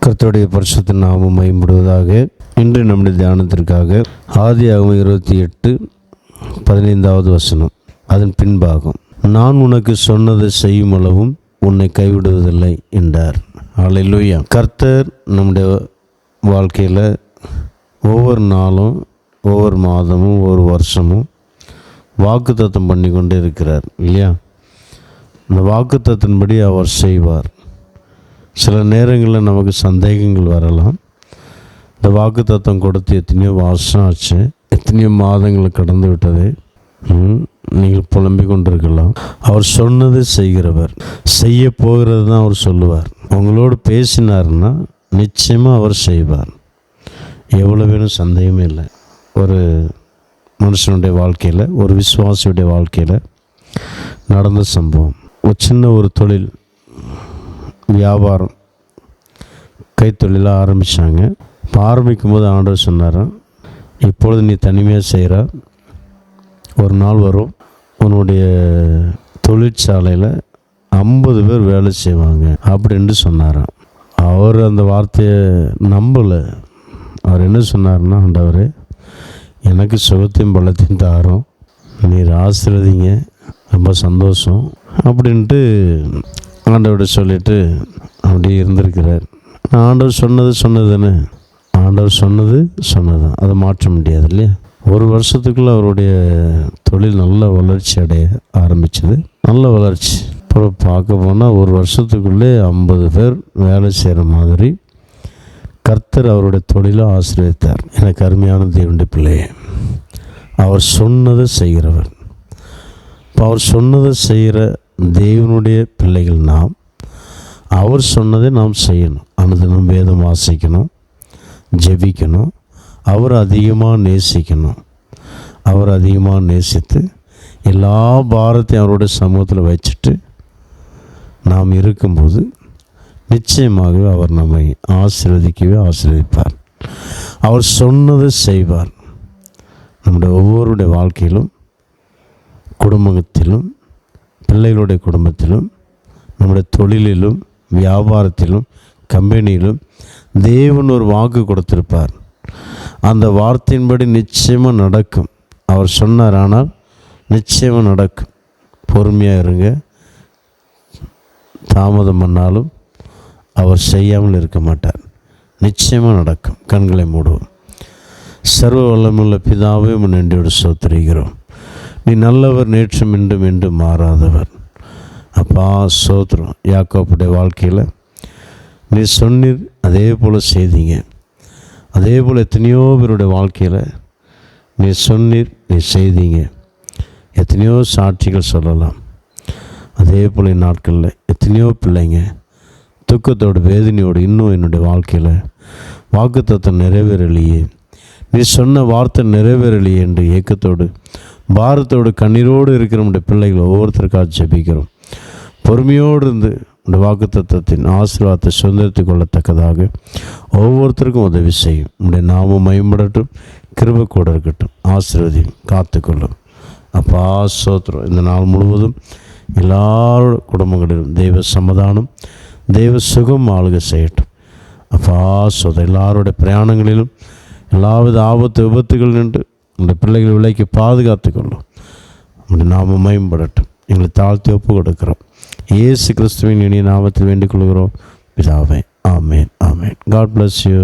கர்த்தருடைய பரிசுத்த நாமம் மகிமைப்படுவதாக. இன்று நம்முடைய தியானத்திற்காக ஆதியாகமம் 28:15 வசனம், அதன் பின்பாகும். நான் உனக்கு சொன்னதை செய்யும் அளவும் உன்னை கைவிடுவதில்லை என்றார். அல்லேலூயா. கர்த்தர் நம்முடைய வாழ்க்கையில் ஒவ்வொரு நாளும், ஒவ்வொரு மாதமும், ஒவ்வொரு வருஷமும் வாக்குத்தத்தம் பண்ணி கொண்டே இருக்கிறார் இல்லையா? அந்த வாக்குத்தத்தின்படி அவர் செய்வார். சில நேரங்களில் நமக்கு சந்தேகங்கள் வரலாம். இந்த வாக்குத்தத்தம் கொடுத்து எத்தனையோ வருஷம் ஆச்சு, எத்தனையோ மாதங்கள் கடந்து விட்டது, நீங்கள் புலம்பிக் கொண்டிருக்கலாம். அவர் சொன்னது செய்கிறவர், செய்ய போகிறது தான் அவர் சொல்லுவார். உங்களோடு பேசினார்னா நிச்சயமாக அவர் செய்வார். எவ்வளோ வேணும் சந்தேகமே இல்லை. ஒரு மனுஷனுடைய வாழ்க்கையில், ஒரு விசுவாசியுடைய வாழ்க்கையில் நடந்த சம்பவம். ஒரு சின்ன ஒரு தொழில், வியாபாரம், கைத்தொழிலாக ஆரம்பித்தாங்க. ஆரம்பிக்கும் போது ஆண்டவர் சொன்னாராம், இப்பொழுது நீ தனிமையாக செய்கிற, ஒரு நாள் வரும் உன்னுடைய தொழிற்சாலையில் 50 பேர் வேலை செய்வாங்க அப்படின்ட்டு சொன்னாராம். அவர் அந்த வார்த்தையை நம்பலை. அவர் என்ன சொன்னார்னா, ஆண்டவரே எனக்கு சுகத்தையும் பலத்தையும் தாரோம், நீர் ஆசீர்வதிங்க, ரொம்ப சந்தோஷம் அப்படின்ட்டு ஆண்டவர்கிட்ட சொல்லிட்டு அப்படியே இருந்திருக்கிறார். ஆண்டவர் சொன்னது ஆண்டவர் சொன்னது அதை மாற்ற முடியாது இல்லையா? ஒரு வருஷத்துக்குள்ளே அவருடைய தொழில் நல்ல வளர்ச்சி அடைய ஆரம்பிச்சது. நல்ல வளர்ச்சி. அப்புறம் பார்க்க போனால் ஒரு வருஷத்துக்குள்ளே 50 பேர் வேலை செய்கிற மாதிரி கர்த்தர் அவருடைய தொழிலை ஆசீர்வதித்தார். எனக்கு அருமையான தேவனுடைய பிள்ளையே, அவர் சொன்னதை செய்கிறவர். இப்போ அவர் சொன்னதை செய்கிற தேவனுடைய பிள்ளைகள் நாம். அவர் சொன்னதை நாம் செய்யணும். அனுதினம் வேதம் வாசிக்கணும், ஜெபிக்கணும், அவர் அதிகமாக நேசிக்கணும். அவர் அதிகமாக நேசித்து எல்லா பாரத்தையும் அவருடைய சமூகத்தில் வச்சுட்டு நாம் இருக்கும்போது நிச்சயமாகவே அவர் நம்மை ஆசீர்வதிப்பார். அவர் சொன்னதை செய்வார். நம்முடைய ஒவ்வொருடைய வாழ்க்கையிலும், குடும்பத்திலும், பிள்ளைகளுடைய குடும்பத்திலும், நம்முடைய தொழிலிலும், வியாபாரத்திலும், கம்பெனியிலும் தேவன் ஒரு வாக்கு கொடுத்திருப்பார். அந்த வார்த்தையின்படி நிச்சயமாக நடக்கும். அவர் சொன்னார், ஆனால் நிச்சயமாக நடக்கும். பொறுமையாக இருங்க. தாமதம் பண்ணாலும் அவர் செய்யாமல் இருக்க மாட்டார். நிச்சயமாக நடக்கும். கண்களை மூடுவோம். சர்வ வல்லமையுள்ள பிதாவே, நன்றியோடு ஸ்தோத்திரிக்கிறோம். நீ நல்லவர், நேற்றும் இன்றும் என்றும் மாறாதவர். அப்பா ஸ்தோத்திரம். யாக்கோபுடைய வாழ்க்கையில் நீ சொன்னீர், அதே போல் செய்தீங்க. அதே போல் எத்தனையோ பேருடைய வாழ்க்கையில் நீ சொன்னீர், நீ செய்தீங்க. எத்தனையோ சாட்சிகள் சொல்லலாம். அதே போல் நாட்களில் எத்தனையோ பிள்ளைங்க துக்கத்தோடு, வேதனையோடு இன்னும் என்னுடைய வாழ்க்கையில் வாக்குத்தத்தம் நிறைவேறலையே, நீ சொன்ன வார்த்தை நிறைவேறலையே என்று ஏக்கத்தோடு, பாரத்தோடு, கண்ணீரோடு இருக்கிற நம்முடைய பிள்ளைகள் ஒவ்வொருத்தருக்காக ஜெபிக்கிறோம். பொறுமையோடு இருந்து இந்த வாக்குத்தத்தத்தின் ஆசீர்வாதத்தை சுதந்திரத்துக் கொள்ளத்தக்கதாக ஒவ்வொருத்தருக்கும் உதவி செய்யும். உடைய நாமம் மகிமைப்படட்டும், கிருபை கூட இருக்கட்டும். ஆசீர்வதியும், காத்துக்கொள்ளும். அப்பா ஸ்தோத்திரம். இந்த நாள் முழுவதும் எல்லாரோட குடும்பங்களிலும் தெய்வ சமாதானம், தெய்வ சுகம் ஆளுகை செய்யட்டும். அப்பா ஸ்தோத்திரம். எல்லாருடைய பிரயாணங்களிலும் எல்லாவித ஆபத்து விபத்துகள் நின்று உடைய பிள்ளைகளை விலைக்கு பாதுகாத்து கொள்ளும். உடைய நாமம் மகிமைப்படட்டும். எங்களை தாழ்த்தி ஒப்பு கொடுக்கிறோம். இயேசு கிறிஸ்துவின் இனிய நாமத்தில் வேண்டிக் கொள்கிறோம் பிதாவே. ஆமேன், ஆமேன். God bless you.